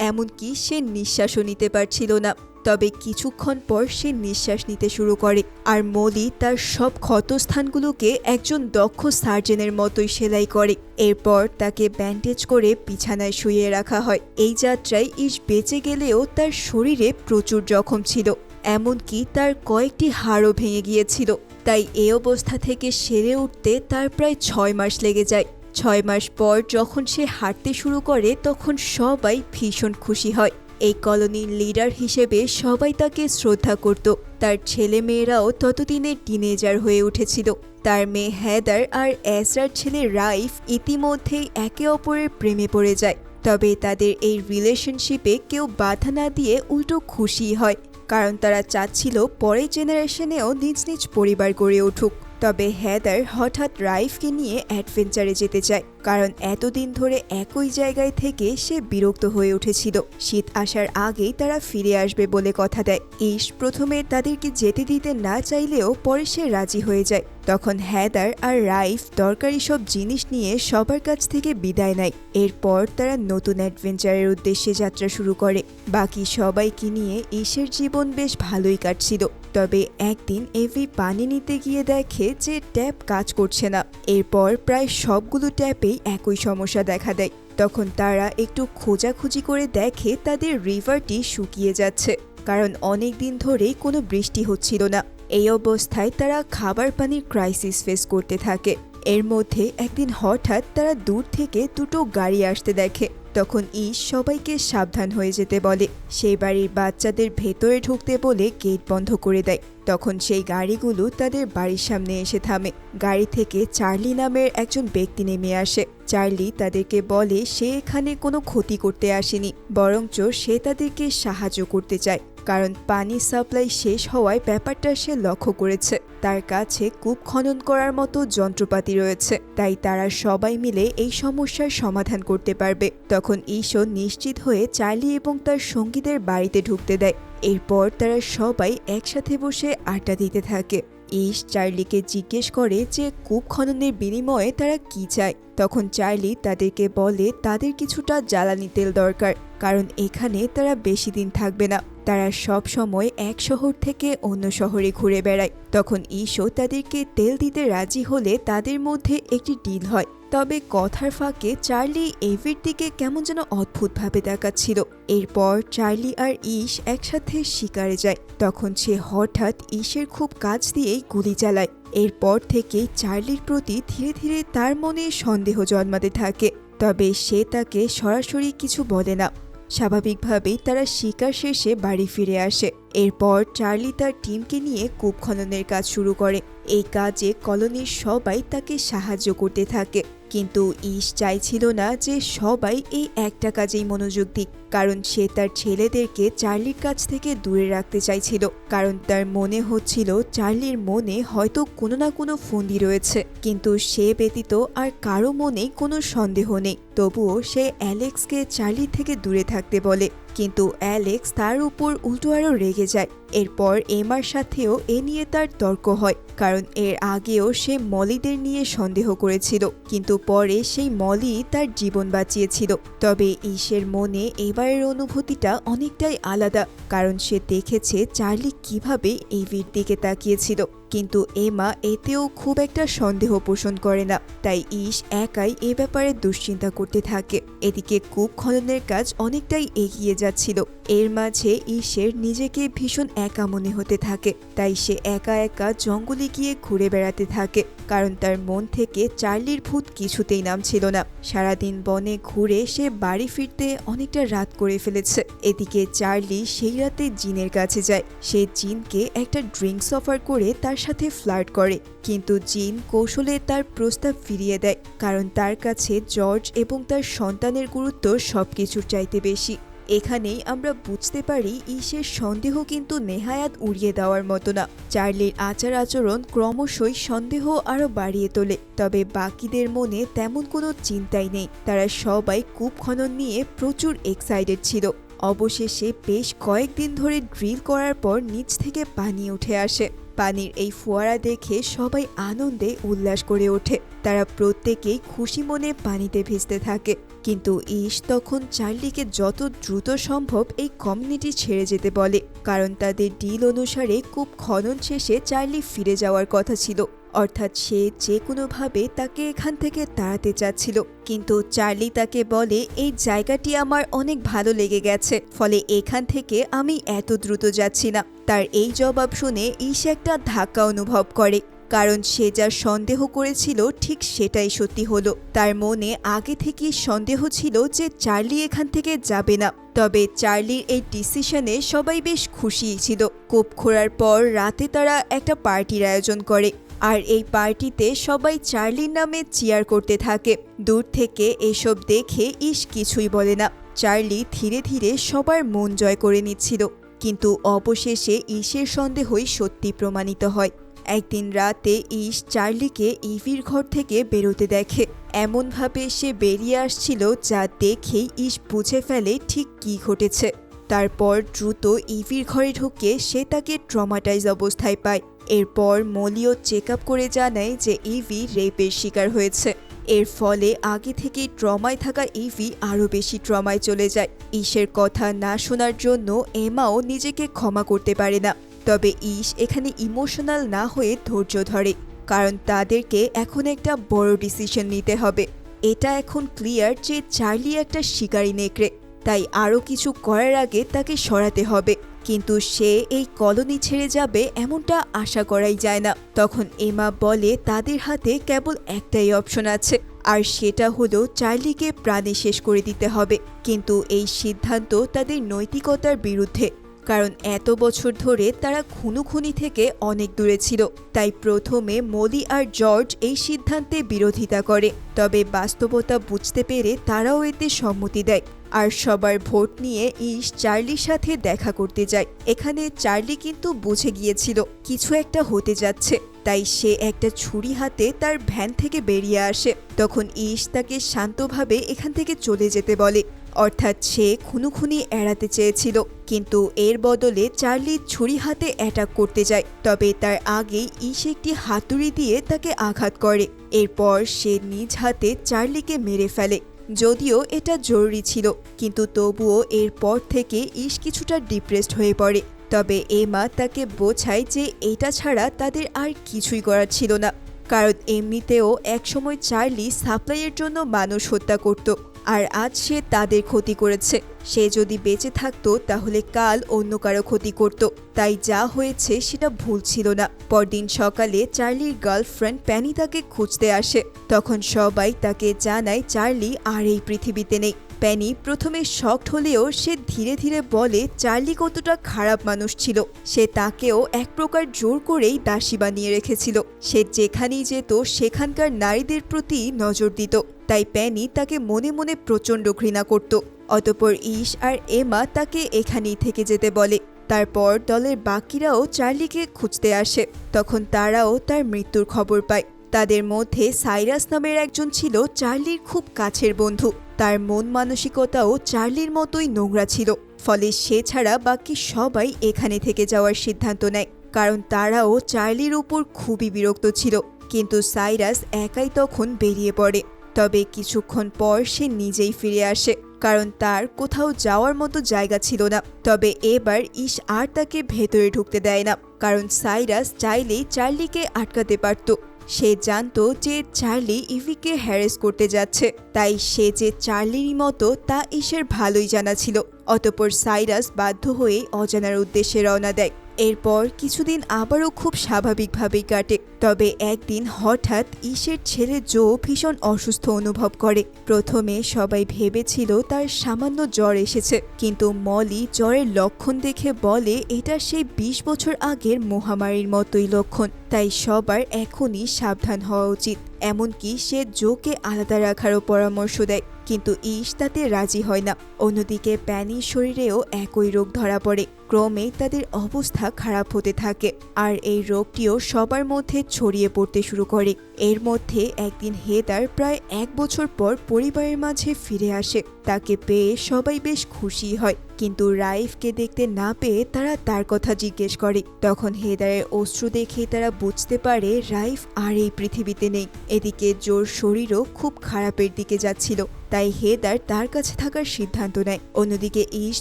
S1: এমনকি সে নিঃশ্বাসও নিতে পারছিল না। তবে কিছুক্ষণ পর সে নিঃশ্বাস নিতে শুরু করে, আর মলি তার সব ক্ষতস্থানগুলোকে একজন দক্ষ সার্জনের মতোই সেলাই করে। এরপর তাকে ব্যান্ডেজ করে বিছানায় শুইয়ে রাখা হয়। এই যাত্রায় ঈশ বেঁচে গেলেও তার শরীরে প্রচুর জখম ছিল, এমনকি তার কয়েকটি হাড়ও ভেঙে গিয়েছিল। তাই এই অবস্থা থেকে সেরে উঠতে তার প্রায় 6 মাস লেগে যায়। 6 মাস পর যখন সে হাঁটতে শুরু করে তখন সবাই ভীষণ খুশি হয়। এই কলোনির লিডার হিসেবে সবাই তাকে শ্রদ্ধা করত। তার ছেলে মেয়েরাও ততদিনে টিনেজার হয়ে উঠেছিল। তার মেয়ে হেদার আর এসরার ছেলে রাইফ ইতিমধ্যেই একে অপরের প্রেমে পড়ে যায়। তবে তাদের এই রিলেশনশিপে কেউ বাধা না দিয়ে উল্টো খুশি হয়, কারণ তারা চাচ্ছিল পরের জেনারেশনেও নিজ নিজ পরিবার গড়ে উঠুক। তবে হেদার হঠাৎ রাইফকে নিয়ে অ্যাডভেঞ্চারে যেতে চায়, কারণ এতদিন ধরে একই জায়গায় থেকে সে বিরক্ত হয়ে উঠেছিল। শীত আসার আগেই তারা ফিরে আসবে বলে কথা দেয়। ঈশ প্রথমে তাদেরকে যেতে দিতে না চাইলেও পরে সে রাজি হয়ে যায়। তখন হেদার আর রাইফ দরকারি সব জিনিস নিয়ে সবার কাছ থেকে বিদায় নেয়। এরপর তারা নতুন অ্যাডভেঞ্চারের উদ্দেশ্যে যাত্রা শুরু করে। বাকি সবাইকে নিয়ে ঈশের জীবন বেশ ভালোই কাটছিল। তবে একদিন এভি পানি নিতে গিয়ে দেখে যে ট্যাপ কাজ করছে না। এরপর প্রায় সবগুলো ট্যাপেই একই সমস্যা দেখা দেয়। তখন তারা একটু খোঁজাখুঁজি করে দেখে তাদের রিভারটি শুকিয়ে যাচ্ছে, কারণ অনেক দিন ধরেই কোনো বৃষ্টি হচ্ছিল না। এই অবস্থায় তারা খাবার পানির ক্রাইসিস ফেস করতে থাকে। এর মধ্যে একদিন হঠাৎ তারা দূর থেকে দুটো গাড়ি আসতে দেখে। তখন ঈশ সবাইকে সাবধান হয়ে যেতে বলে। সেই বাড়ির বাচ্চাদের ভেতরে ঢুকতে বলে গেট বন্ধ করে দেয়। তখন সেই গাড়িগুলো তাদের বাড়ির সামনে এসে থামে। গাড়ি থেকে চার্লি নামের একজন ব্যক্তি নেমে আসে। চার্লি তাদেরকে বলে সে এখানে কোনো ক্ষতি করতে আসেনি, বরঞ্চ সে তাদেরকে সাহায্য করতে চায়, কারণ পানি সাপ্লাই শেষ হওয়ায় ব্যাপারটা সে লক্ষ্য করেছে। তার কাছে কূপ খনন করার মতো যন্ত্রপাতি রয়েছে, তাই তারা সবাই মিলে এই সমস্যার সমাধান করতে পারবে। তখন ঈশও নিশ্চিত হয়ে চার্লি এবং তার সঙ্গীদের বাড়িতে ঢুকতে দেয়। এরপর তারা সবাই একসাথে বসে আড্ডা দিতে থাকে। ঈশ চার্লিকে জিজ্ঞেস করে যে কূপ খননের বিনিময়ে তারা কি চায়। তখন চার্লি তাদেরকে বলে তাদের কিছুটা জ্বালানি তেল দরকার, কারণ এখানে তারা বেশি দিন থাকবে না। তারা সব সময় এক শহর থেকে অন্য শহরে ঘুরে বেড়ায়। তখন ঈশও তাদেরকে তেল দিতে রাজি হলে তাদের মধ্যে একটি ডিল হয়। তবে কথার ফাঁকে চার্লি এভির দিকে কেমন যেন অদ্ভুতভাবে তাকাচ্ছিল। এরপর চার্লি আর ঈশ একসাথে শিকারে যায়। তখন সে হঠাৎ ঈশের খুব কাছ দিয়েই গুলি চালায়। এরপর থেকেই চার্লির প্রতি ধীরে ধীরে তার মনে সন্দেহ জন্মাতে থাকে। তবে সে তাকে সরাসরি কিছু বলে না। স্বাভাবিকভাবেই তারা শিকার শেষে বাড়ি ফিরে আসে। এরপর চার্লি তার টিমকে নিয়ে কূপ খননের কাজ শুরু করে। এই কাজে কলোনির সবাই তাকে সাহায্য করতে থাকে, কিন্তু ঈশ চাইছিল না যে সবাই এই একটা কাজেই মনোযোগ দিক, কারণ সে তার ছেলেদেরকে চার্লির কাছ থেকে দূরে রাখতে চাইছিল। কারণ তার মনে হচ্ছিল চার্লির মনে হয়তো কোনো না কোনো ফন্দি রয়েছে, কিন্তু সে ব্যতীত আর কারো মনেই কোনো সন্দেহ নেই। তবুও সে অ্যালেক্সকে চার্লি থেকে দূরে থাকতে বলে, কিন্তু অ্যালেক্স তার উপর উল্টো আরও রেগে যায়। এরপর এমার সাথেও এ নিয়ে তার তর্ক হয়, কারণ এর আগেও সে মলিদের নিয়ে সন্দেহ করেছিল, কিন্তু পরে সেই মলি তার জীবন বাঁচিয়েছিল। তবে ঈশের মনে এবারের অনুভূতিটা অনেকটাই আলাদা, কারণ সে দেখেছে চার্লি কিভাবে এভির দিকে তাকিয়েছিল। কিন্তু এমা এতেও খুব একটা সন্দেহ পোষণ করে না। তাই ঈশ একাই এ ব্যাপারে দুশ্চিন্তা করতে থাকে। এদিকে কূপ খননের কাজ অনেকটাই এগিয়ে যাচ্ছিল। এর মাঝে ঈশের নিজেকে ভীষণ একা মনে হতে থাকে। তাই সে একা একা জঙ্গলে গিয়ে ঘুরে বেড়াতে থাকে, কারণ তার মন থেকে চার্লির ভূত কিছুতেই নামছিল না। সারাদিন বনে ঘুরে সে বাড়ি ফিরতে অনেকটা রাত করে ফেলেছে। এদিকে চার্লি সেই রাতে জিনের কাছে যায়। সে জিনকে একটা ড্রিঙ্কস অফার করে তার সাথে ফ্লার্ট করে, কিন্তু জিন কৌশলে তার প্রস্তাব ফিরিয়ে দেয়, কারণ তার কাছে জর্জ এবং তার সন্তানের গুরুত্ব সবকিছুর চাইতে বেশি। এখানেই আমরা বুঝতে পারি ঈশের সন্দেহ কিন্তু নেহায়াত উড়িয়ে দেওয়ার মতো না। চার্লির আচার আচরণ ক্রমশই সন্দেহ আরো বাড়িয়ে তোলে। তবে বাকিদের মনে তেমন কোনো চিন্তাই নেই। তারা সবাই কূপ খনন নিয়ে প্রচুর এক্সাইটেড ছিল। অবশেষে বেশ কয়েকদিন ধরে ড্রিল করার পর নিচ থেকে পানি উঠে আসে। পানির এই ফোয়ারা দেখে সবাই আনন্দে উল্লাস করে ওঠে। তারা প্রত্যেকেই খুশি মনে পানিতে ভিজতে থাকে। কিন্তু ঈশ তখন চার্লিকে যত দ্রুত সম্ভব এই কমিউনিটি ছেড়ে যেতে বলে, কারণ তাদের ডিল অনুসারে কূপ খনন শেষে চার্লি ফিরে যাওয়ার কথা ছিল। অর্থাৎ সে যে কোনোভাবে তাকে এখান থেকে তাড়াতে চাচ্ছিল। কিন্তু চার্লি তাকে বলে, এই জায়গাটি আমার অনেক ভালো লেগে গেছে, ফলে এখান থেকে আমি এত দ্রুত যাচ্ছি না। তার এই জবাব শুনে ঈশ একটা ধাক্কা অনুভব করে, কারণ সে যা সন্দেহ করেছিল ঠিক সেটাই সত্যি হলো। তার মনে আগে থেকেই সন্দেহ ছিল যে চার্লি এখান থেকে যাবে না। তবে চার্লির এই ডিসিশনে সবাই বেশ খুশি ছিল। কূপ খোঁড়ার পর রাতে তারা একটা পার্টির আয়োজন করে, আর এই পার্টিতে সবাই চার্লির নামে চিয়ার করতে থাকে। দূর থেকে এসব দেখে ঈশ কিছুই বলে না। চার্লি ধীরে ধীরে সবার মন জয় করে নিচ্ছিল, কিন্তু অবশেষে ঈশের সন্দেহই সত্যি প্রমাণিত হয়। একদিন রাতে ঈশ চার্লিকে ইভির ঘর থেকে বেরোতে দেখে। এমনভাবে সে বেরিয়ে আসছিল যা দেখেই ঈশ বুঝে ফেলে ঠিক কী ঘটেছে। তারপর দ্রুত ইভির ঘরে ঢুকে সে তাকে ট্রমাটাইজ অবস্থায় পায়। এরপর মলিও চেক আপ করে জানায় যে ইভি রেপের শিকার হয়েছে। এর ফলে আগে থেকেই ট্রমায় থাকা ইভি আরও বেশি ট্রমায় চলে যায়। ঈশের কথা না শোনার জন্য এমাও নিজেকে ক্ষমা করতে পারে না। তবে ঈশ এখানে ইমোশনাল না হয়ে ধৈর্য ধরে, কারণ তাদেরকে এখন একটা বড় ডিসিশন নিতে হবে। এটা এখন ক্লিয়ার যে চার্লি একটা শিকারী নেকড়ে, তাই আরও কিছু করার আগে তাকে সরাতে হবে। কিন্তু সে এই কলোনি ছেড়ে যাবে এমনটা আশা করাই যায় না। তখন এমা বলে তাদের হাতে কেবল একটাই অপশন আছে, আর সেটা হলো চার্লিকে প্রাণে শেষ করে দিতে হবে। কিন্তু এই সিদ্ধান্ত তাদের নৈতিকতার বিরুদ্ধে, কারণ এত বছর ধরে তারা খুনোখুনি থেকে অনেক দূরে ছিল। তাই প্রথমে মলি আর জর্জ এই সিদ্ধান্তে বিরোধিতা করে, তবে বাস্তবতা বুঝতে পেরে তারাও এতে সম্মতি দেয়। আর সবার ভোট নিয়ে ঈশ চার্লির সাথে দেখা করতে যায়। এখানে চার্লি কিন্তু বুঝে গিয়েছিল কিছু একটা হতে যাচ্ছে, তাই সে একটা ছুরি হাতে তার ভ্যান থেকে বেরিয়ে আসে। তখন ঈশ তাকে শান্তভাবে এখান থেকে চলে যেতে বলে। অর্থাৎ সে খুনোখুনি এড়াতে চেয়েছিল, কিন্তু এর বদলে চার্লি ছুরি হাতে অ্যাটাক করতে যায়। তবে তার আগেই ঈশ একটি হাতুড়ি দিয়ে তাকে আঘাত করে। এরপর সে নিজ হাতে চার্লিকে মেরে ফেলে। যদিও এটা জরুরি ছিল, কিন্তু তবুও এরপর থেকে ঈশ কিছুটা ডিপ্রেসড হয়ে পড়ে। তবে এমা তাকে বোঝায় যে এটা ছাড়া তাদের আর কিছুই করার ছিল না, কারণ এমনিতেও একসময় চার্লি সাপ্লাইয়ের জন্য মানুষ হত্যা করত, আর আজ সে তাদের ক্ষতি করেছে। সে যদি বেঁচে থাকতো তাহলে কাল অন্য কারো ক্ষতি করত। তাই যা হয়েছে সেটা ভুল ছিল না। পরদিন সকালে চার্লির গার্লফ্রেন্ড প্যানি তাকে খুঁজতে আসে। তখন সবাই তাকে জানায় চার্লি আর এই পৃথিবীতে নেই। প্যানি প্রথমে শকড হলেও সে ধীরে ধীরে বলে চার্লি কতটা খারাপ মানুষ ছিল। সে তাকেও এক প্রকার জোর করেই দাসী বানিয়ে রেখেছিল। সে যেখানেই যেত সেখানকার নারীদের প্রতি নজর দিত। তাই প্যানি তাকে মনে মনে প্রচণ্ড ঘৃণা করত। অতঃপর ঈশ আর এমা তাকে এখানেই থেকে যেতে বলে। তারপর দলের বাকিরাও চার্লিকে খুঁজতে আসে। তখন তারাও তার মৃত্যুর খবর পায়। তাদের মধ্যে সাইরাস নামের একজন ছিল চার্লির খুব কাছের বন্ধু। তার মন মানসিকতাও চার্লির মতোই নোংরা ছিল, ফলে সে ছাড়া বাকি সবাই এখানে থেকে যাওয়ার সিদ্ধান্ত নেয়, কারণ তারাও চার্লির উপর খুবই বিরক্ত ছিল। কিন্তু সাইরাস একাই তখন বেরিয়ে পড়ে। তবে কিছুক্ষণ পর সে নিজেই ফিরে আসে, কারণ তার কোথাও যাওয়ার মতো জায়গা ছিল না। তবে এবার ইশ আর তাকে ভেতরে ঢুকতে দেয় না, কারণ সাইরাস চাইলেই চার্লিকে আটকাতে পারত। সে জানতো যে চার্লি ইভিকে হ্যারেস করতে যাচ্ছে, তাই সে যে চার্লিরই মতো তা ইশের ভালোই জানা ছিল। অতঃপর সাইরাস বাধ্য হয়ে অজানার উদ্দেশ্যে রওনা দেয়। এরপর কিছুদিন আবারও খুব স্বাভাবিকভাবেই কাটে। তবে একদিন হঠাৎ ইশের ছেলে জো ভীষণ অসুস্থ অনুভব করে। প্রথমে সবাই ভেবেছিল তার সামান্য জ্বর এসেছে, কিন্তু মলি জ্বরের লক্ষণ দেখে বলে এটা সেই ২০ বছর আগের মহামারীর মতোই লক্ষণ, তাই সবার এখনই সাবধান হওয়া উচিত। এমনকি সে জোকে আলাদা রাখারও পরামর্শ দেয়, কিন্তু ইশ তাতে রাজি হয় না। অন্যদিকে প্যানির শরীরেও একই রোগ ধরা পড়ে। ক্রমে তাদের অবস্থা খারাপ হতে থাকে, আর এই রোগটিও সবার মধ্যে ছড়িয়ে পড়তে শুরু করে। এর মধ্যে একদিন হেদার প্রায় ১ বছর পর পরিবারের মাঝে ফিরে আসে। তাকে পেয়ে সবাই বেশ খুশি হয়, কিন্তু রাইফকে দেখতে না পেয়ে তারা তার কথা জিজ্ঞেস করে। তখন হেদারের অশ্রু দেখে তারা বুঝতে পারে রাইফ আর এই পৃথিবীতে নেই। এদিকে জোর শরীরও খুব খারাপের দিকে যাচ্ছিল, তাই হেদার তার কাছে থাকার সিদ্ধান্ত নেয়। অন্যদিকে ইশ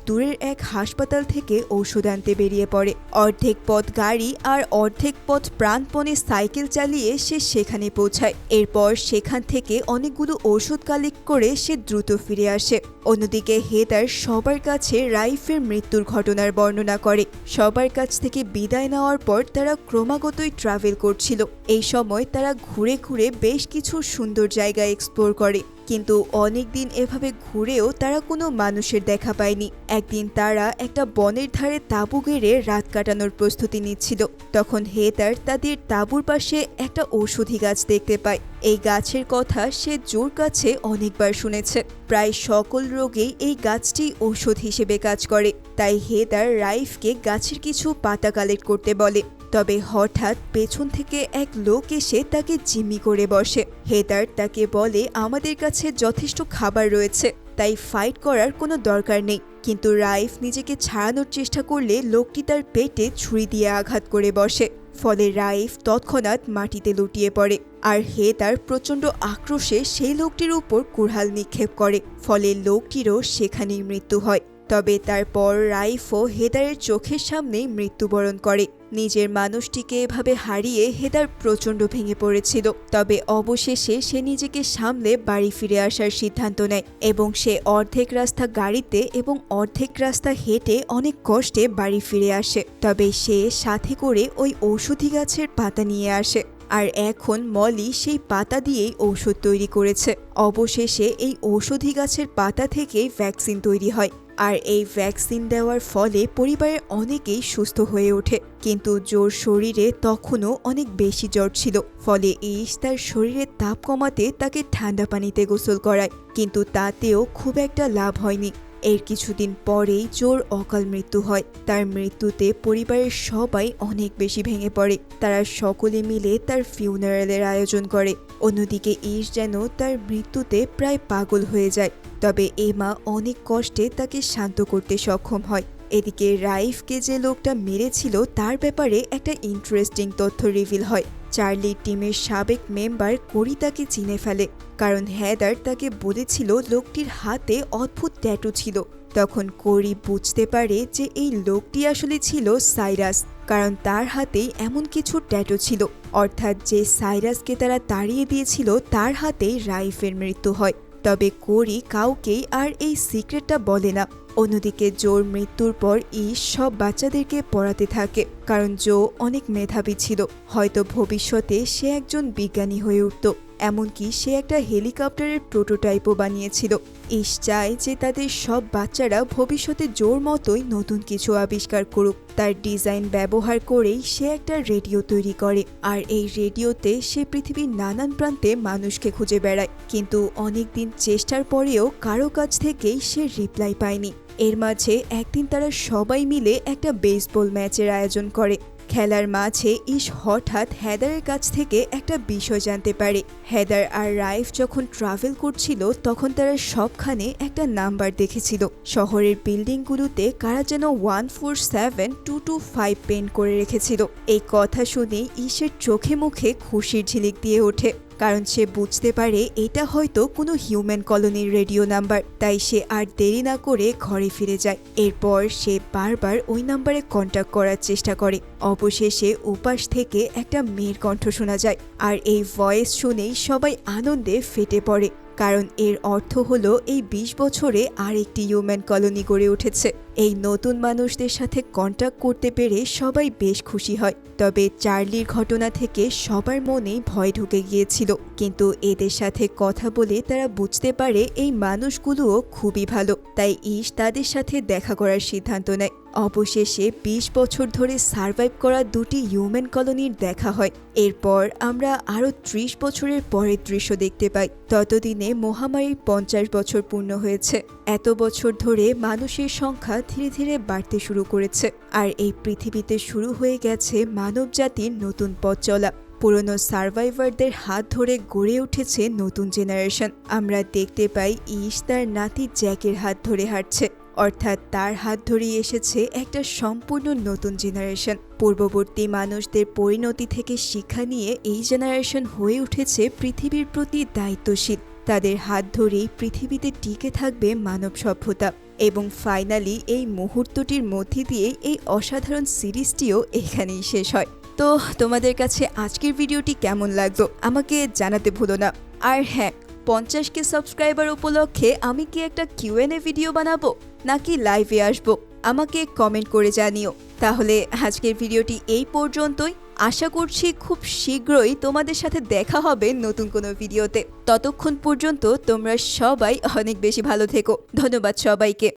S1: দূরের এক হাসপাতাল থেকে ঔষধ আনতে বেরিয়ে পড়ে। অর্ধেক পথ গাড়ি আর অর্ধেক পথ প্রাণপণে সাইকেল চালিয়ে সে সেখানে পৌঁছায়। এরপর সেখান থেকে অনেকগুলো ঔষধ কালেক্ট করে সে দ্রুত ফিরে আসে। অন্যদিকে হেদার সবার কাছে রাইফের মৃত্যুর ঘটনার বর্ণনা করে। সবার কাছ থেকে বিদায় নেওয়ার পর তারা ক্রমাগতই ট্রাভেল করছিল। এই সময় তারা ঘুরে ঘুরে বেশ কিছু সুন্দর জায়গা এক্সপ্লোর করে, কিন্তু অনেকদিন এভাবে ঘুরেও তারা কোনো মানুষের দেখা পায়নি। একদিন তারা একটা বনের ধারে তাঁবু গেড়ে রাত কাটানোর প্রস্তুতি নিচ্ছিল। তখন হেদার তাদের তাঁবুর পাশে একটা ঔষধি গাছ দেখতে পায়। এই গাছের কথা সে জোর কাছে অনেকবার শুনেছে। প্রায় সকল রোগেই এই গাছটি ঔষধ হিসেবে কাজ করে, তাই হেদার রাইফকে গাছের কিছু পাতা কালেক্ট করতে বলে। তবে হঠাৎ পেছন থেকে এক লোক এসে তাকে জিম্মি করে বসে। হেদার তাকে বলে আমাদের কাছে যথেষ্ট খাবার রয়েছে, তাই ফাইট করার কোনো দরকার নেই। কিন্তু রাইফ নিজেকে ছাড়ানোর চেষ্টা করলে লোকটি তার পেটে ছুরি দিয়ে আঘাত করে বসে। ফলে রাইফ তৎক্ষণাৎ মাটিতে লুটিয়ে পড়ে, আর হেদার প্রচণ্ড আক্রোশে সেই লোকটির উপর কুড়াল নিক্ষেপ করে। ফলে লোকটিরও সেখানেই মৃত্যু হয়। তবে তারপর রাইফও হেদারের চোখের সামনেই মৃত্যুবরণ করে। নিজের মানুষটিকে এভাবে হারিয়ে হেদার প্রচণ্ড ভেঙে পড়েছিল। তবে অবশেষে সে নিজেকে সামলে বাড়ি ফিরে আসার সিদ্ধান্ত নেয়, এবং সে অর্ধেক রাস্তা গাড়িতে এবং অর্ধেক রাস্তা হেঁটে অনেক কষ্টে বাড়ি ফিরে আসে। তবে সে সাথে করে ওই ঔষধি গাছের পাতা নিয়ে আসে, আর এখন মলি সেই পাতা দিয়েই ঔষধ তৈরি করেছে। অবশেষে এই ঔষধি গাছের পাতা থেকেই ভ্যাকসিন তৈরি হয়, আর এই ভ্যাকসিন দেওয়ার ফলে পরিবারের অনেকেই সুস্থ হয়ে ওঠে। কিন্তু জোর শরীরে তখনও অনেক বেশি জ্বর ছিল। ফলে ইশ তার শরীরের তাপ কমাতে তাকে ঠান্ডা পানিতে গোসল করায়, কিন্তু তাতেও খুব একটা লাভ হয়নি। এর কিছুদিন পরেই জোর অকাল মৃত্যু হয়। তার মৃত্যুতে পরিবারের সবাই অনেক বেশি ভেঙে পড়ে। তারা সকলে মিলে তার ফিউনারেলের আয়োজন করে। অন্যদিকে ইশ যেন তার মৃত্যুতে প্রায় পাগল হয়ে যায়। তবে এমা অনেক কষ্টে তাকে শান্ত করতে সক্ষম হয়। এদিকে রাইফকে যে লোকটা মেরেছিল তার ব্যাপারে একটা ইন্টারেস্টিং তথ্য রিভিল হয়। চার্লির টিমের সাবেক মেম্বার কোরি তাকে চিনে ফেলে, কারণ হেদার তাকে বলেছিল লোকটির হাতে অদ্ভুত ট্যাটু ছিল। তখন কোরি বুঝতে পারে যে এই লোকটি আসলে ছিল সাইরাস, কারণ তার হাতেই এমন কিছু ট্যাটু ছিল। অর্থাৎ যে সাইরাসকে তারা তাড়িয়ে দিয়েছিল তার হাতেই রাইফের মৃত্যু হয়। তবে কোরি কাউকেই আর এই সিক্রেটটা বলে না। অন্যদিকে জোর মৃত্যুর পর ইশ সব বাচ্চাদেরকে পড়াতে থাকে, কারণ জো অনেক মেধাবী ছিল। হয়তো ভবিষ্যতে সে একজন বিজ্ঞানী হয়ে উঠত। এমনকি সে একটা হেলিকপ্টারের প্রোটোটাইপও বানিয়েছিল। ইশ চায় যে তাদের সব বাচ্চারা ভবিষ্যতে জোর মতোই নতুন কিছু আবিষ্কার করুক। তার ডিজাইন ব্যবহার করেই সে একটা রেডিও তৈরি করে, আর এই রেডিওতে সে পৃথিবীর নানান প্রান্তে মানুষকে খুঁজে বেড়ায়। কিন্তু অনেকদিন চেষ্টার পরেও কারো কাছ থেকেই সে রিপ্লাই পায়নি। এর মাঝে একদিন তারা সবাই মিলে একটা বেসবল ম্যাচের আয়োজন করে। খেলার মাঝে ইশ হঠাৎ হেদারের কাছ থেকে একটা বিষয় জানতে পারে। হেদার আর রাইফ যখন ট্রাভেল করছিল তখন তারা সবখানে একটা নাম্বার দেখেছিল। শহরের বিল্ডিংগুলোতে কারা যেন 147225 পেন্ট করে রেখেছিল। এই কথা শুনে ইশের চোখে মুখে খুশির ঝিলিক দিয়ে ওঠে, কারণ সে বুঝতে পারে এটা হয়তো কোনো হিউম্যান কলোনির রেডিও নাম্বার। তাই সে আর দেরি না করে ঘরে ফিরে যায়। এরপর সে বারবার ওই নাম্বারে কন্ট্যাক্ট করার চেষ্টা করে। অবশেষে ওপাশ থেকে একটা মেয়ের কণ্ঠ শোনা যায়, আর এই ভয়েস শুনেই সবাই আনন্দে ফেটে পড়ে, কারণ এর অর্থ হলো এই 20 বছরে আর একটি হিউম্যান কলোনি গড়ে উঠেছে। এই নতুন মানুষদের সাথে কন্ট্যাক্ট করতে পেরে সবাই বেশ খুশি হয়। তবে চার্লির ঘটনা থেকে সবার মনেই ভয় ঢুকে গিয়েছিল, কিন্তু এদের সাথে কথা বলে তারা বুঝতে পারে এই মানুষগুলোও খুবই ভালো। তাই ইশ তাদের সাথে দেখা করার সিদ্ধান্ত নেয়। অবশেষে 20 বছর ধরে সার্ভাইভ করা দুটি হিউম্যান কলোনির দেখা হয়। এরপর আমরা আরও 30 বছরের পরের দৃশ্য দেখতে পাই। ততদিনে মহামারীর 50 বছর পূর্ণ হয়েছে। এত বছর ধরে মানুষের সংখ্যা ধীরে ধীরে বাড়তে শুরু করেছে, আর এই পৃথিবীতে শুরু হয়ে গেছে মানবজাতির নতুন পথ চলা। পুরনো সার্ভাইভারদের হাত ধরে গড়ে উঠেছে নতুন জেনারেশন। আমরা দেখতে পাই ইশ তার নাতি জ্যাকের হাত ধরে হাঁটছে, অর্থাৎ তার হাত ধরেই এসেছে একটা সম্পূর্ণ নতুন জেনারেশন। পূর্ববর্তী মানুষদের পরিণতি থেকে শিক্ষা নিয়ে এই জেনারেশন হয়ে উঠেছে পৃথিবীর প্রতি দায়িত্বশীল। তাদের হাত ধরেই পৃথিবীতে টিকে থাকবে মানব সভ্যতা। এবং ফাইনালি এই মুহূর্তটির মধ্যে দিয়ে এই অসাধারণ সিরিজটিও এখানেই শেষ হয়। তো তোমাদের কাছে আজকের ভিডিওটি কেমন লাগলো আমাকে জানাতে ভুলো না। আর হ্যাঁ, 50কে সাবস্ক্রাইবার উপলক্ষে আমি কি একটা কিউএনএ ভিডিও বানাবো নাকি লাইভে আসবো আমাকে কমেন্ট করে জানিও। তাহলে আজকের ভিডিওটি এই পর্যন্তই। আশা করছি খুব শীঘ্রই তোমাদের সাথে দেখা হবে নতুন কোনো ভিডিওতে। ততক্ষণ পর্যন্ত তোমরা সবাই অনেক বেশি ভালো থেকো। ধন্যবাদ সবাইকে।